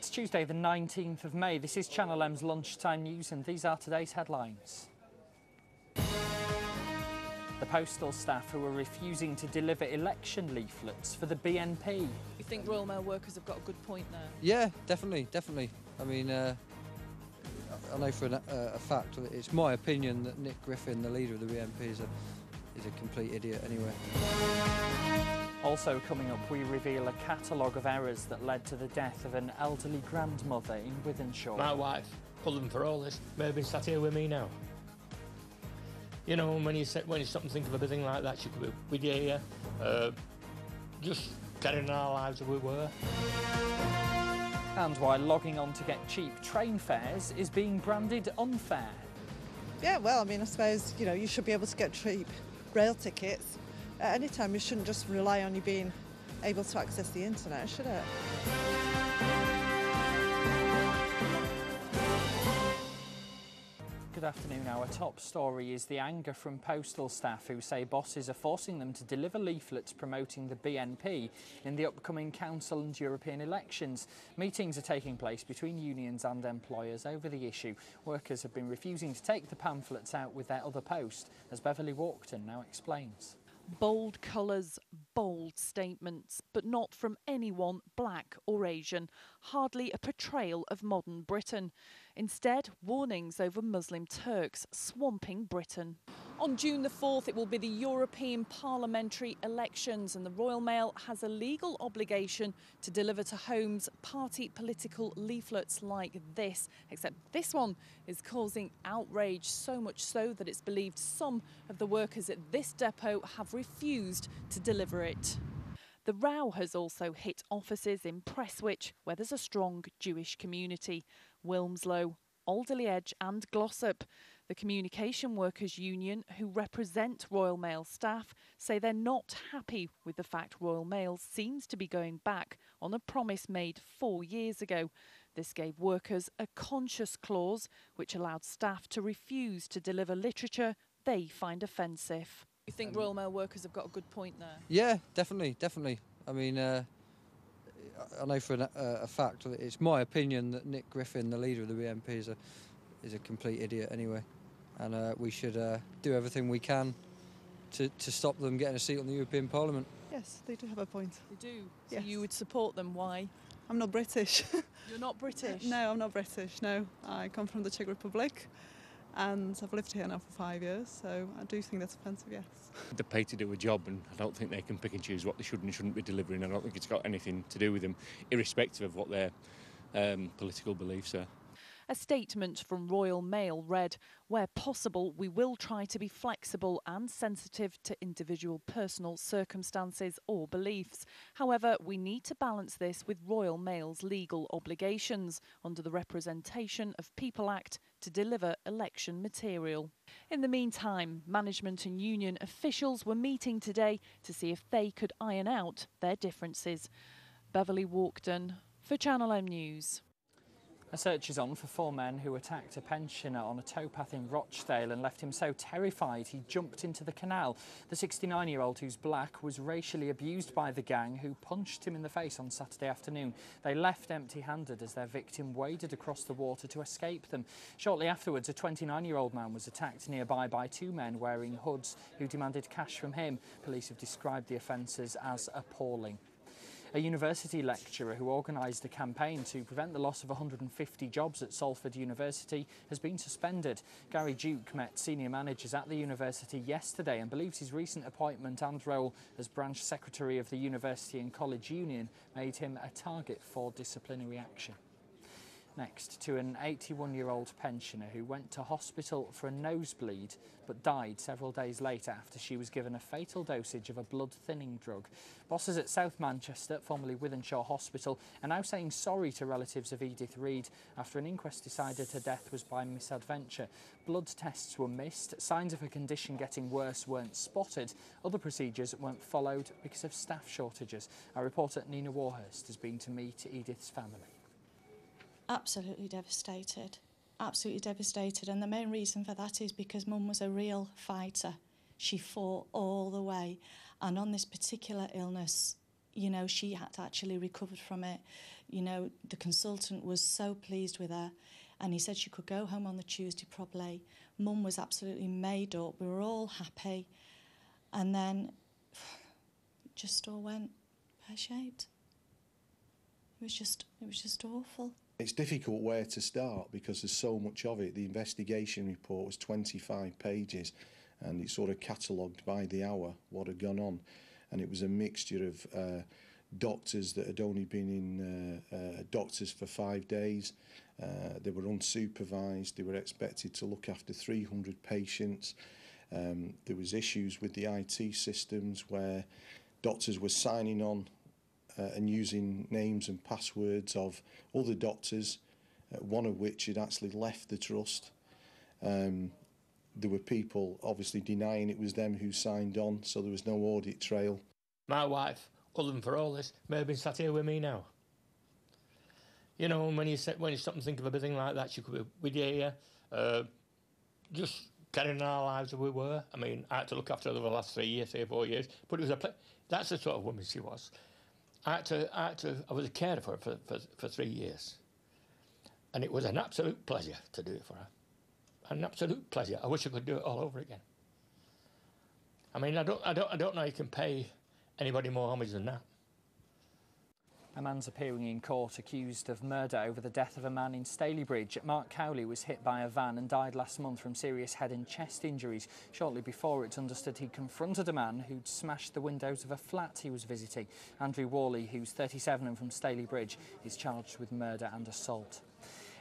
It's Tuesday the 19th of May. This is Channel M's Lunchtime News and these are today's headlines. The postal staff who are refusing to deliver election leaflets for the BNP. You think Royal Mail workers have got a good point there? Yeah, definitely. I mean, I know for a fact, it's my opinion that Nick Griffin, the leader of the BNP, is a complete idiot anyway. Also coming up, we reveal a catalogue of errors that led to the death of an elderly grandmother in Wythenshawe. My wife, pulling for all this, may have been sat here with me now. You know, when you stop and think of a thing like that, she could be with you here, just carrying our lives as we were. And while logging on to get cheap train fares is being branded unfair. Yeah, well, I mean, I suppose, you should be able to get cheap rail tickets at any time. You shouldn't just rely on you being able to access the internet, should it? Good afternoon. Our top story is the anger from postal staff who say bosses are forcing them to deliver leaflets promoting the BNP in the upcoming council and European elections. Meetings are taking place between unions and employers over the issue. Workers have been refusing to take the pamphlets out with their other post, as Beverly Walkton now explains. Bold colours, bold statements, but not from anyone black or Asian. Hardly a portrayal of modern Britain. Instead, warnings over Muslim Turks swamping Britain. On June the 4th, it will be the European parliamentary elections, and the Royal Mail has a legal obligation to deliver to homes party political leaflets like this. Except this one is causing outrage, so much so that it's believed some of the workers at this depot have refused to deliver it. The row has also hit offices in Prestwich, where there's a strong Jewish community, Wilmslow, Alderley Edge and Glossop. The Communication Workers Union, who represent Royal Mail staff, say they're not happy with the fact Royal Mail seems to be going back on a promise made 4 years ago. This gave workers a conscience clause, which allowed staff to refuse to deliver literature they find offensive. You think Royal Mail workers have got a good point there? Yeah, definitely. I mean, I know for a fact, it's my opinion that Nick Griffin, the leader of the BNP, is a complete idiot anyway, and we should do everything we can to stop them getting a seat on the European Parliament. Yes, they do have a point. They do? Yes. So you would support them, why? I'm not British. You're not British? No, I'm not British, no. I come from the Czech Republic and I've lived here now for 5 years, so I do think that's offensive, yes. They pay to do a job, and I don't think they can pick and choose what they should and shouldn't be delivering. I don't think it's got anything to do with them, irrespective of what their political beliefs are. A statement from Royal Mail read, "Where possible, we will try to be flexible and sensitive to individual personal circumstances or beliefs. However, we need to balance this with Royal Mail's legal obligations under the Representation of People Act to deliver election material." In the meantime, management and union officials were meeting today to see if they could iron out their differences. Beverly Walkton for Channel M News. A search is on for 4 men who attacked a pensioner on a towpath in Rochdale and left him so terrified he jumped into the canal. The 69-year-old, who's black, was racially abused by the gang who punched him in the face on Saturday afternoon. They left empty-handed as their victim waded across the water to escape them. Shortly afterwards, a 29-year-old man was attacked nearby by 2 men wearing hoods who demanded cash from him. Police have described the offences as appalling. A university lecturer who organised a campaign to prevent the loss of 150 jobs at Salford University has been suspended. Gary Duke met senior managers at the university yesterday and believes his recent appointment and role as branch secretary of the University and College Union made him a target for disciplinary action. Next, to an 81-year-old pensioner who went to hospital for a nosebleed but died several days later after she was given a fatal dosage of a blood-thinning drug. Bosses at South Manchester, formerly Wythenshawe Hospital, are now saying sorry to relatives of Edith Reed after an inquest decided her death was by misadventure. Blood tests were missed, signs of her condition getting worse weren't spotted, other procedures weren't followed because of staff shortages. Our reporter Nina Warhurst has been to meet Edith's family. Absolutely devastated, and the main reason for that is because Mum was a real fighter. She fought all the way, and on this particular illness, you know, she had actually recovered from it. You know, the consultant was so pleased with her, and he said she could go home on the Tuesday probably. Mum was absolutely made up. We were all happy. And then it just all went pear-shaped. It was just awful. It's difficult where to start because there's so much of it. The investigation report was 25 pages and it sort of catalogued by the hour what had gone on. And it was a mixture of doctors that had only been in doctors for 5 days. They were unsupervised. They were expected to look after 300 patients. There was issues with the IT systems where doctors were signing on and using names and passwords of other doctors, one of which had actually left the trust. There were people obviously denying it was them who signed on, so there was no audit trail. My wife, other than for all this, may have been sat here with me now. You know, when you stop and think of everything like that, she could be with you here, just carrying on our lives as we were. I mean, I had to look after her the last 3 or 4 years, but it was that's the sort of woman she was. I was a carer for her for 3 years, and it was an absolute pleasure to do it for her. An absolute pleasure. I wish I could do it all over again. I mean, I don't know you can pay anybody more homage than that. A man's appearing in court accused of murder over the death of a man in Stalybridge. Mark Cowley was hit by a van and died last month from serious head and chest injuries. Shortly before, it's understood he confronted a man who'd smashed the windows of a flat he was visiting. Andrew Worley, who's 37 and from Stalybridge, is charged with murder and assault.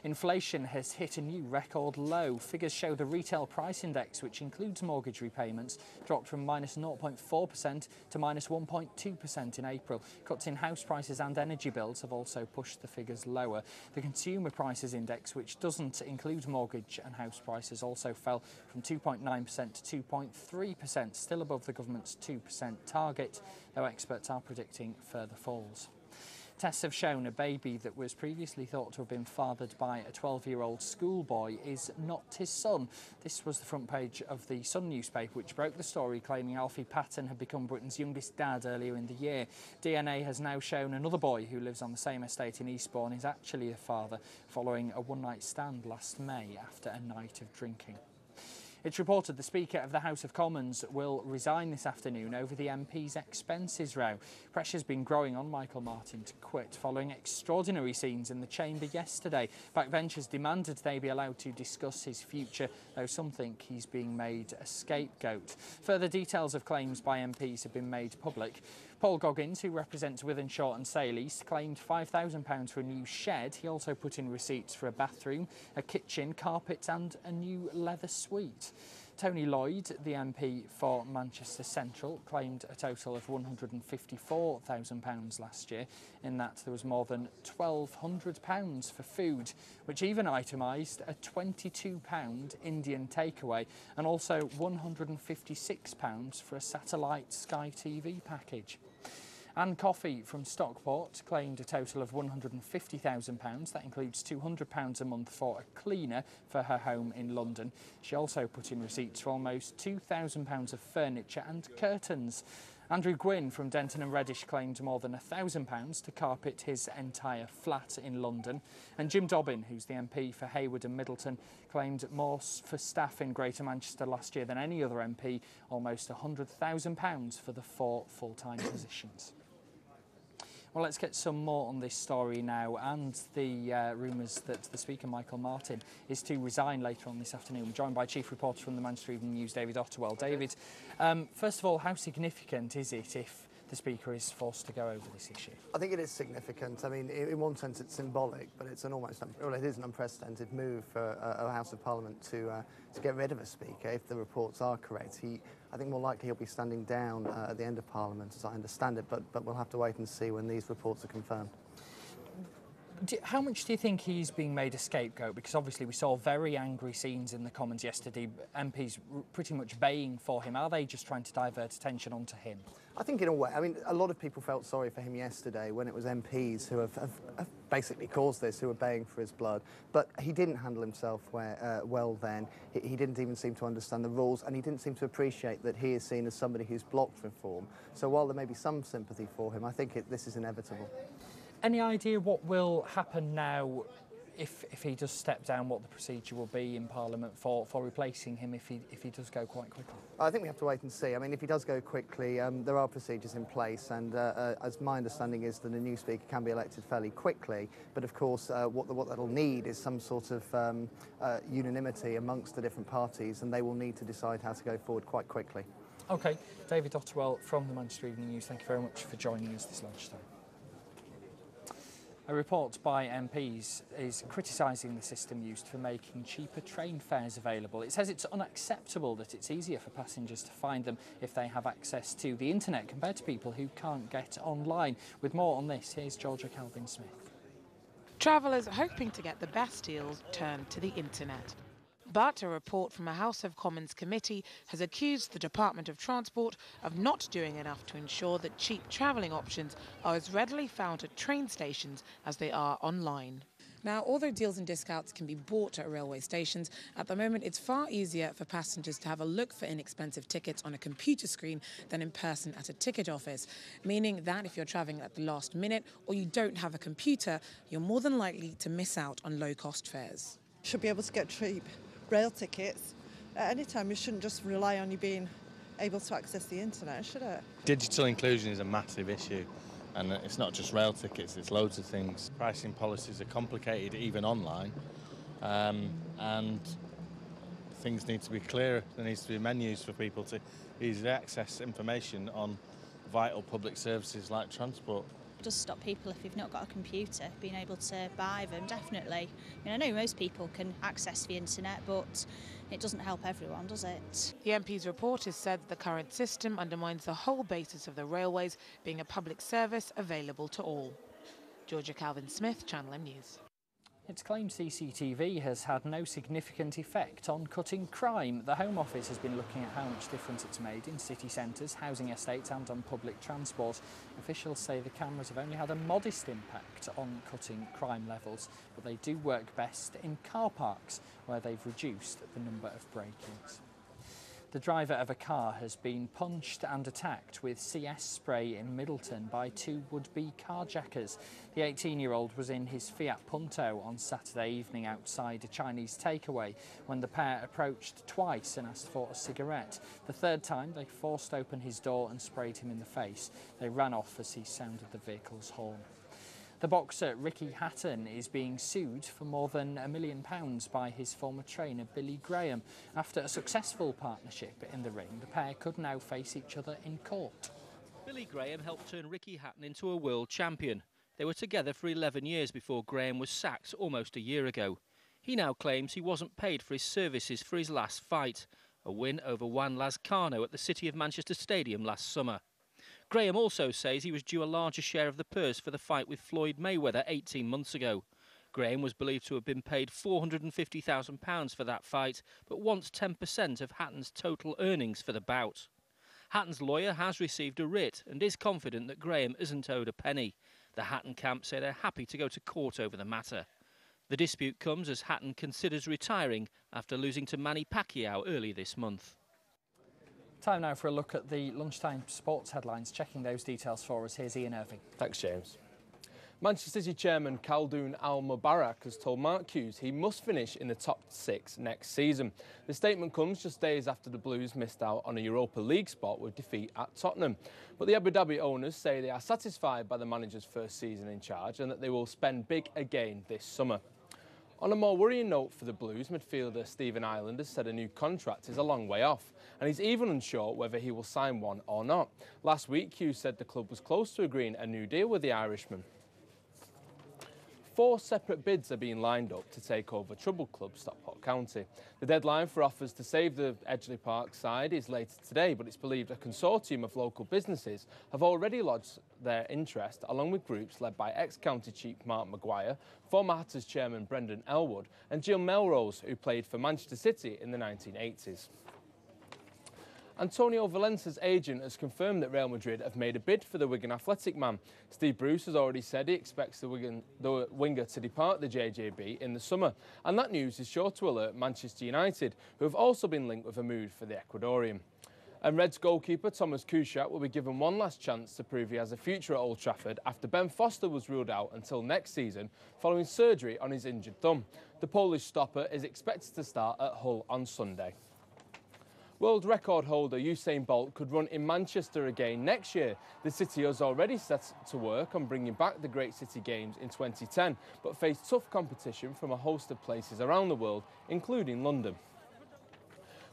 Inflation has hit a new record low. Figures show the retail price index, which includes mortgage repayments, dropped from minus 0.4% to minus 1.2% in April. Cuts in house prices and energy bills have also pushed the figures lower. The consumer prices index, which doesn't include mortgage and house prices, also fell from 2.9% to 2.3%, still above the government's 2% target, though experts are predicting further falls. Tests have shown a baby that was previously thought to have been fathered by a 12-year-old schoolboy is not his son. This was the front page of the Sun newspaper, which broke the story, claiming Alfie Patton had become Britain's youngest dad earlier in the year. DNA has now shown another boy who lives on the same estate in Eastbourne is actually the father, following a one-night stand last May after a night of drinking. It's reported the Speaker of the House of Commons will resign this afternoon over the MP's expenses row. Pressure's been growing on Michael Martin to quit following extraordinary scenes in the chamber yesterday. Backbenchers demanded they be allowed to discuss his future, though some think he's being made a scapegoat. Further details of claims by MPs have been made public. Paul Goggins, who represents Wythenshawe and Sale East, claimed £5,000 for a new shed. He also put in receipts for a bathroom, a kitchen, carpets and a new leather suite. Tony Lloyd, the MP for Manchester Central, claimed a total of £154,000 last year, in that there was more than £1,200 for food, which even itemised a £22 Indian takeaway and also £156 for a satellite Sky TV package. Anne Coffey from Stockport claimed a total of £150,000. That includes £200 a month for a cleaner for her home in London. She also put in receipts for almost £2,000 of furniture and curtains. Andrew Gwynn from Denton and Reddish claimed more than £1,000 to carpet his entire flat in London. And Jim Dobbin, who's the MP for Hayward and Middleton, claimed more for staff in Greater Manchester last year than any other MP, almost £100,000 for the 4 full-time positions. Well, let's get some more on this story now and the rumours that the Speaker, Michael Martin, is to resign later on this afternoon. We're joined by Chief Reporter from the Manchester Evening News, David Otterwell. David, first of all, how significant is it if the Speaker is forced to go over this issue? I think it is significant. I mean, in one sense it's symbolic, but it's it is an unprecedented move for a House of Parliament to get rid of a Speaker if the reports are correct. I think more likely he'll be standing down at the end of Parliament, as I understand it, but we'll have to wait and see when these reports are confirmed. How much do you think he's being made a scapegoat? Because obviously we saw very angry scenes in the Commons yesterday, MPs pretty much baying for him. Are they just trying to divert attention onto him? I think in a way, I mean, a lot of people felt sorry for him yesterday when it was MPs who have basically caused this, who were baying for his blood. But he didn't handle himself well then. He didn't even seem to understand the rules, and he didn't seem to appreciate that he is seen as somebody who's blocked reform. So while there may be some sympathy for him, I think this is inevitable. Any idea what will happen now if he does step down, what the procedure will be in Parliament for replacing him if he does go quite quickly? I think we have to wait and see. I mean, if he does go quickly, there are procedures in place, and as my understanding is that a new Speaker can be elected fairly quickly, but of course what that'll need is some sort of unanimity amongst the different parties, and they will need to decide how to go forward quite quickly. OK, David Otterwell from the Manchester Evening News, thank you very much for joining us this lunchtime. A report by MPs is criticising the system used for making cheaper train fares available. It says it's unacceptable that it's easier for passengers to find them if they have access to the internet compared to people who can't get online. With more on this, here's Georgia Calvin-Smith. Travellers hoping to get the best deals turn to the internet. But a report from a House of Commons committee has accused the Department of Transport of not doing enough to ensure that cheap travelling options are as readily found at train stations as they are online. Now, although deals and discounts can be bought at railway stations, at the moment it's far easier for passengers to have a look for inexpensive tickets on a computer screen than in person at a ticket office, meaning that if you're travelling at the last minute or you don't have a computer, you're more than likely to miss out on low-cost fares. Should be able to get cheap rail tickets at any time. You shouldn't just rely on you being able to access the internet, should it? Digital inclusion is a massive issue, and it's not just rail tickets, it's loads of things. Pricing policies are complicated even online, and things need to be clearer. There needs to be menus for people to easily access information on vital public services like transport. It does stop people, if you've not got a computer, being able to buy them, definitely. I mean, I know most people can access the internet, but it doesn't help everyone, does it? The MP's report has said the current system undermines the whole basis of the railways being a public service available to all. Georgia Calvin-Smith, Channel M News. It's claimed CCTV has had no significant effect on cutting crime. The Home Office has been looking at how much difference it's made in city centres, housing estates and on public transport. Officials say the cameras have only had a modest impact on cutting crime levels, but they do work best in car parks, where they've reduced the number of break-ins. The driver of a car has been punched and attacked with CS spray in Middleton by two would-be carjackers. The 18-year-old was in his Fiat Punto on Saturday evening outside a Chinese takeaway when the pair approached twice and asked for a cigarette. The third time, they forced open his door and sprayed him in the face. They ran off as he sounded the vehicle's horn. The boxer Ricky Hatton is being sued for more than £1 million by his former trainer Billy Graham. After a successful partnership in the ring, the pair could now face each other in court. Billy Graham helped turn Ricky Hatton into a world champion. They were together for 11 years before Graham was sacked almost a year ago. He now claims he wasn't paid for his services for his last fight, a win over Juan Lazcano at the City of Manchester Stadium last summer. Graham also says he was due a larger share of the purse for the fight with Floyd Mayweather 18 months ago. Graham was believed to have been paid £450,000 for that fight, but wants 10% of Hatton's total earnings for the bout. Hatton's lawyer has received a writ and is confident that Graham isn't owed a penny. The Hatton camp say they're happy to go to court over the matter. The dispute comes as Hatton considers retiring after losing to Manny Pacquiao early this month. Time now for a look at the lunchtime sports headlines. Checking those details for us, here's Ian Irving. Thanks, James. Manchester City chairman Khaldoon Al-Mubarak has told Mark Hughes he must finish in the top 6 next season. The statement comes just days after the Blues missed out on a Europa League spot with defeat at Tottenham. But the Abu Dhabi owners say they are satisfied by the manager's first season in charge and that they will spend big again this summer. On a more worrying note for the Blues, midfielder Stephen Ireland has said a new contract is a long way off, and he's even unsure whether he will sign one or not. Last week, Hughes said the club was close to agreeing a new deal with the Irishman. 4 separate bids are being lined up to take over troubled club Stockport County. The deadline for offers to save the Edgeley Park side is later today, but it's believed a consortium of local businesses have already lodged their interest, along with groups led by ex-County Chief Mark Maguire, former Hatters chairman Brendan Elwood and Jill Melrose, who played for Manchester City in the 1980s. Antonio Valencia's agent has confirmed that Real Madrid have made a bid for the Wigan Athletic man. Steve Bruce has already said he expects the winger to depart the JJB in the summer, and that news is sure to alert Manchester United, who have also been linked with a move for the Ecuadorian. And Reds goalkeeper Thomas Kuszczak will be given one last chance to prove he has a future at Old Trafford after Ben Foster was ruled out until next season following surgery on his injured thumb. The Polish stopper is expected to start at Hull on Sunday. World record holder Usain Bolt could run in Manchester again next year. The city has already set to work on bringing back the Great City Games in 2010, but faced tough competition from a host of places around the world, including London.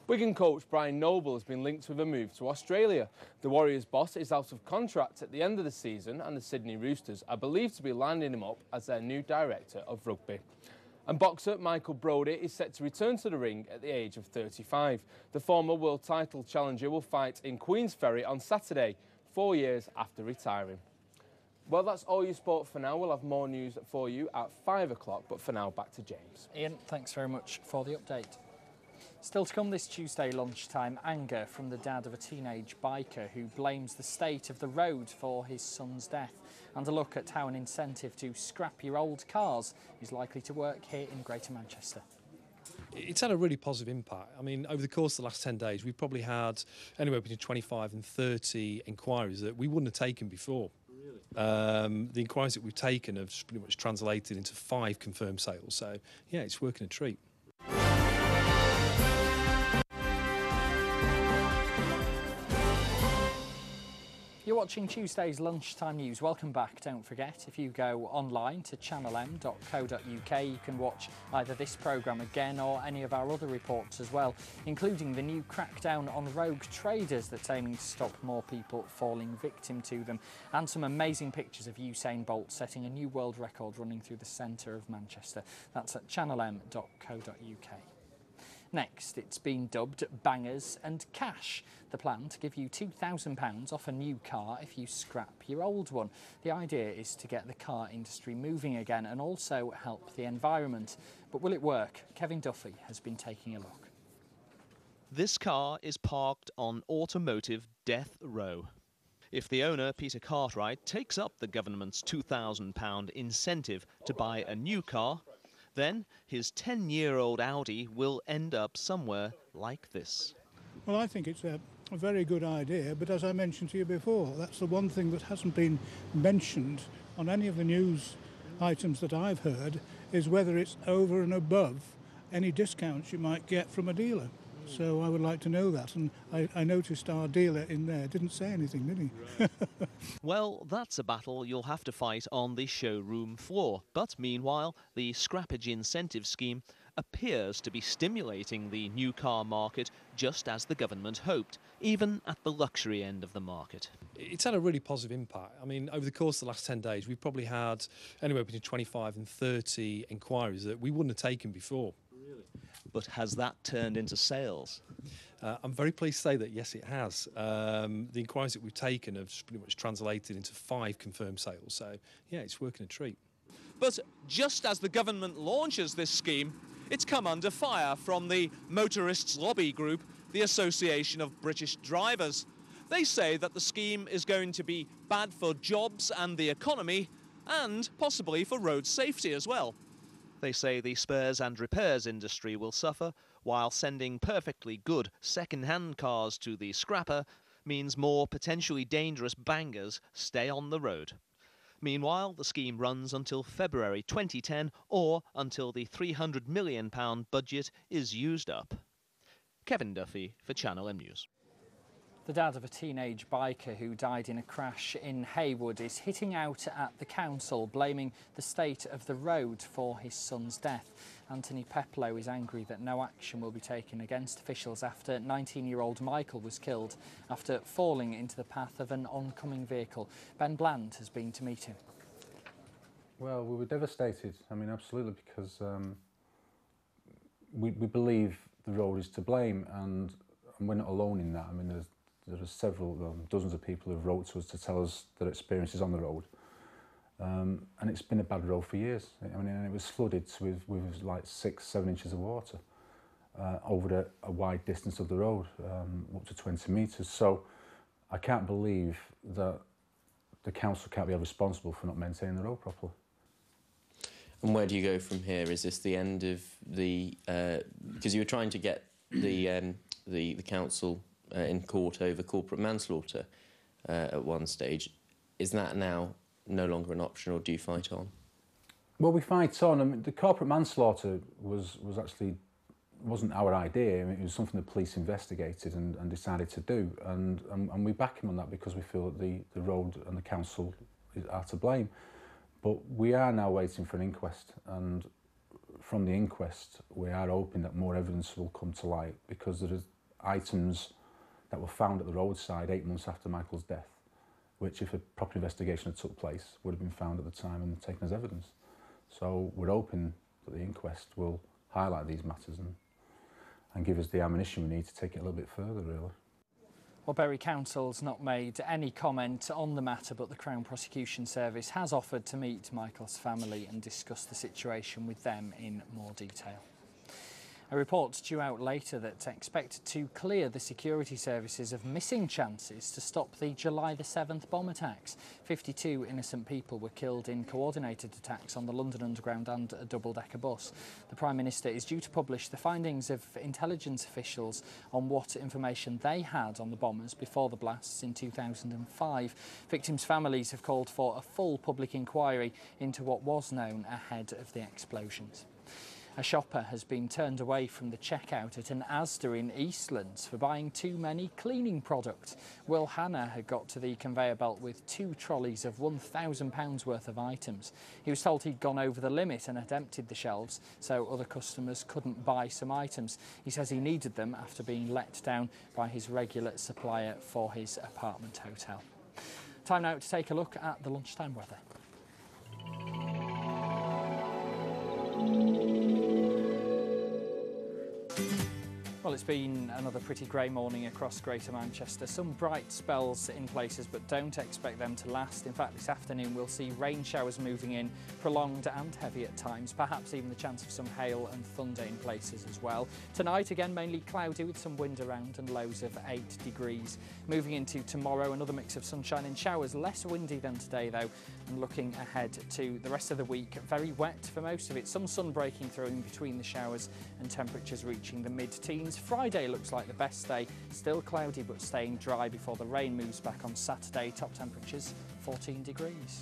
Wigan coach Brian Noble has been linked with a move to Australia. The Warriors boss is out of contract at the end of the season, and the Sydney Roosters are believed to be lining him up as their new director of rugby. And boxer Michael Brodie is set to return to the ring at the age of 35. The former world title challenger will fight in Queensferry on Saturday, 4 years after retiring. Well, that's all your sport for now. We'll have more news for you at 5 o'clock, but for now, back to James. Ian, thanks very much for the update. Still to come this Tuesday lunchtime, anger from the dad of a teenage biker who blames the state of the road for his son's death, and a look at how an incentive to scrap your old cars is likely to work here in Greater Manchester. It's had a really positive impact. I mean, over the course of the last 10 days, we've probably had anywhere between 25 and 30 inquiries that we wouldn't have taken before. The inquiries that we've taken have pretty much translated into 5 confirmed sales. So, yeah, it's working a treat. You're watching Tuesday's Lunchtime News. Welcome back. Don't forget, if you go online to channelm.co.uk, you can watch either this programme again or any of our other reports as well, including the new crackdown on rogue traders that's aiming to stop more people falling victim to them, and some amazing pictures of Usain Bolt setting a new world record running through the centre of Manchester. That's at channelm.co.uk. Next, it's been dubbed Bangers and Cash, the plan to give you £2,000 off a new car if you scrap your old one. The idea is to get the car industry moving again and also help the environment. But will it work? Kevin Duffy has been taking a look. This car is parked on automotive death row. If the owner, Peter Cartwright, takes up the government's £2,000 incentive to buy a new car, then his 10-year-old Audi will end up somewhere like this. Well, I think it's a very good idea, but as I mentioned to you before, that's the one thing that hasn't been mentioned on any of the news items that I've heard, is whether it's over and above any discounts you might get from a dealer. So I would like to know that, and I noticed our dealer in there didn't say anything, did he? Well, that's a battle you'll have to fight on the showroom floor. But meanwhile, the scrappage incentive scheme appears to be stimulating the new car market just as the government hoped, even at the luxury end of the market. It's had a really positive impact. I mean, over the course of the last 10 days, we've probably had anywhere between 25 and 30 inquiries that we wouldn't have taken before. But has that turned into sales? I'm very pleased to say that, yes, it has. The inquiries that we've taken have pretty much translated into 5 confirmed sales. So, yeah, it's working a treat. But just as the government launches this scheme, it's come under fire from the motorists' lobby group, the Association of British Drivers. They say that the scheme is going to be bad for jobs and the economy, and possibly for road safety as well. They say the spares and repairs industry will suffer, while sending perfectly good second-hand cars to the scrapper means more potentially dangerous bangers stay on the road. Meanwhile, the scheme runs until February 2010 or until the £300 million budget is used up. Kevin Duffy for Channel M News. The dad of a teenage biker who died in a crash in Haywood is hitting out at the council, blaming the state of the road for his son's death. Anthony Peplow is angry that no action will be taken against officials after 19-year-old Michael was killed after falling into the path of an oncoming vehicle. Ben Bland has been to meet him. Well, we were devastated. I mean, absolutely, because we believe the road is to blame, and we're not alone in that. I mean, there are several, dozens of people who have wrote to us to tell us their experiences on the road. And it's been a bad road for years. I mean, and it was flooded with like 6-7 inches of water over a wide distance of the road, up to 20 metres. So I can't believe that the council can't be held responsible for not maintaining the road properly. And where do you go from here? Is this the end of the... because you were trying to get the council in court over corporate manslaughter at one stage. Is that now no longer an option, or do you fight on? Well, we fight on. I mean, the corporate manslaughter wasn't our idea. I mean, it was something the police investigated and decided to do, and we back him on that because we feel that the road and the council are to blame. But we are now waiting for an inquest, and from the inquest we are hoping that more evidence will come to light, because there are items that were found at the roadside 8 months after Michael's death, which, if a proper investigation had took place, would have been found at the time and taken as evidence. So we're hoping that the inquest will highlight these matters and give us the ammunition we need to take it a little bit further, really. Well, Bury Council's not made any comment on the matter, but the Crown Prosecution Service has offered to meet Michael's family and discuss the situation with them in more detail. A report due out later that's expected to clear the security services of missing chances to stop the July the 7th bomb attacks. 52 innocent people were killed in coordinated attacks on the London Underground and a double-decker bus. The Prime Minister is due to publish the findings of intelligence officials on what information they had on the bombers before the blasts in 2005. Victims' families have called for a full public inquiry into what was known ahead of the explosions. A shopper has been turned away from the checkout at an Asda in Eastlands for buying too many cleaning products. Will Hanna had got to the conveyor belt with 2 trolleys of £1,000 worth of items. He was told he'd gone over the limit and had emptied the shelves, so other customers couldn't buy some items. He says he needed them after being let down by his regular supplier for his apartment hotel. Time now to take a look at the lunchtime weather. Well, it's been another pretty grey morning across Greater Manchester. Some bright spells in places, but don't expect them to last. In fact, this afternoon we'll see rain showers moving in, prolonged and heavy at times, perhaps even the chance of some hail and thunder in places as well. Tonight, again, mainly cloudy with some wind around and lows of 8 degrees. Moving into tomorrow, another mix of sunshine and showers, less windy than today though, and looking ahead to the rest of the week, very wet for most of it. Some sun breaking through in between the showers and temperatures reaching the mid-teens. Friday looks like the best day, still cloudy but staying dry before the rain moves back on Saturday. Top temperatures 14 degrees.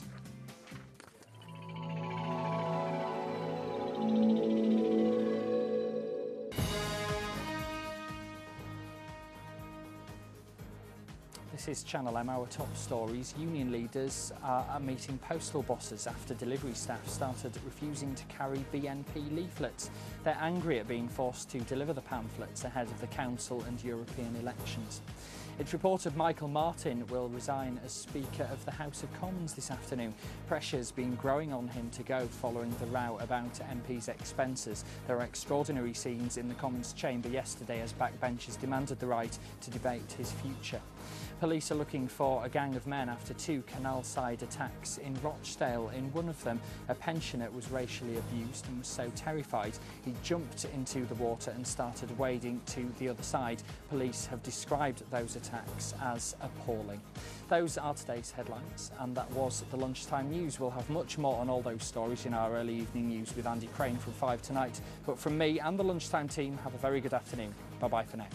This is Channel M, our top stories. Union leaders are meeting postal bosses after delivery staff started refusing to carry BNP leaflets. They're angry at being forced to deliver the pamphlets ahead of the council and European elections. It's reported Michael Martin will resign as Speaker of the House of Commons this afternoon. Pressure's been growing on him to go following the row about MP's expenses. There were extraordinary scenes in the Commons chamber yesterday as backbenchers demanded the right to debate his future. Police are looking for a gang of men after 2 canal-side attacks in Rochdale. In one of them, a pensioner was racially abused and was so terrified he jumped into the water and started wading to the other side. Police have described those attacks as appalling. Those are today's headlines, and that was the Lunchtime News. We'll have much more on all those stories in our early evening news with Andy Crane from 5 tonight. But from me and the Lunchtime team, have a very good afternoon. Bye-bye for now.